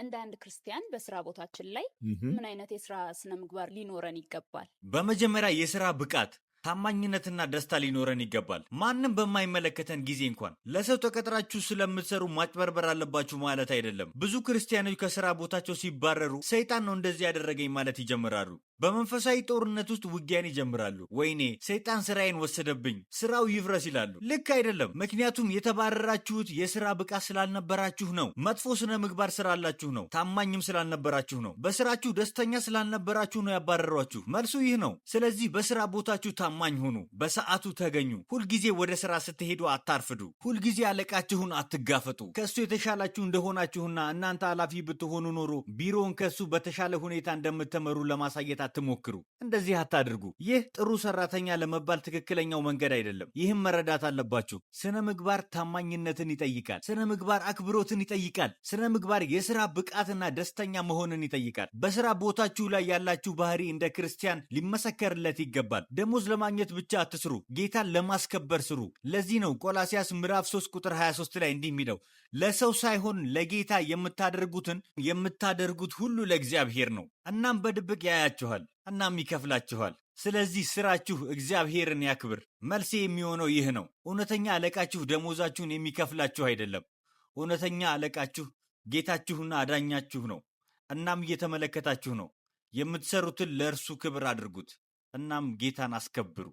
እንደ አንድ ክርስቲያን በስራ ቦታችን ላይ ምን አይነት የስራ ስነ ምግባር ሊኖረን ይገባል? በመጀመሪያ የስራ ብቃት ታማኝነትና ደስታ ሊኖረን ይገባል። ማንም በማይመለከተን ጊዜ እንኳን ለሰው ተቀጥራችሁ ስለምትሰሩ ማጭበርበር አለባችሁ ማለት አይደለም። ብዙ ክርስቲያኖች ከስራ ቦታቸው ሲባረሩ ሰይጣን ነው እንደዚህ ያደረገኝ ማለት ይጀምራሉ። በመንፈሳዊ ጦርነት ውስጥ ውጊያን ይጀምራሉ። ወይኔ ሰይጣን ስራዬን ወሰደብኝ፣ ስራው ይፍረስ ይላሉ። ልክ አይደለም። ምክንያቱም የተባረራችሁት የስራ ብቃት ስላልነበራችሁ ነው። መጥፎ ስነ ምግባር ስላላችሁ ነው። ታማኝም ስላልነበራችሁ ነው። በስራችሁ ደስተኛ ስላልነበራችሁ ነው ያባረሯችሁ። መልሱ ይህ ነው። ስለዚህ በስራ ቦታችሁ ታማኝ ሁኑ። በሰዓቱ ተገኙ። ሁልጊዜ ወደ ስራ ስትሄዱ አታርፍዱ። ሁልጊዜ አለቃችሁን አትጋፈጡ። ከሱ የተሻላችሁ እንደሆናችሁና እናንተ ኃላፊ ብትሆኑ ኖሮ ቢሮውን ከሱ በተሻለ ሁኔታ እንደምትመሩ ለማሳየት አትሞክሩ። እንደዚህ አታድርጉ። ይህ ጥሩ ሰራተኛ ለመባል ትክክለኛው መንገድ አይደለም። ይህም መረዳት አለባችሁ። ስነ ምግባር ታማኝነትን ይጠይቃል። ስነ ምግባር አክብሮትን ይጠይቃል። ስነ ምግባር የስራ ብቃትና ደስተኛ መሆንን ይጠይቃል። በስራ ቦታችሁ ላይ ያላችሁ ባህሪ እንደ ክርስቲያን ሊመሰከርለት ይገባል። ደሞዝ ለማግኘት ብቻ አትስሩ፣ ጌታን ለማስከበር ስሩ። ለዚህ ነው ቆላሲያስ ምዕራፍ 3 ቁጥር 23 ላይ እንዲህ የሚለው ለሰው ሳይሆን ለጌታ የምታደርጉት ሁሉ ለእግዚአብሔር ነው። እናም በድብቅ ያያችኋል፣ እናም ይከፍላችኋል። ስለዚህ ስራችሁ እግዚአብሔርን ያክብር። መልሴ የሚሆነው ይህ ነው። እውነተኛ አለቃችሁ ደሞዛችሁን የሚከፍላችሁ አይደለም። እውነተኛ አለቃችሁ ጌታችሁና አዳኛችሁ ነው። እናም እየተመለከታችሁ ነው። የምትሰሩትን ለእርሱ ክብር አድርጉት። እናም ጌታን አስከብሩ።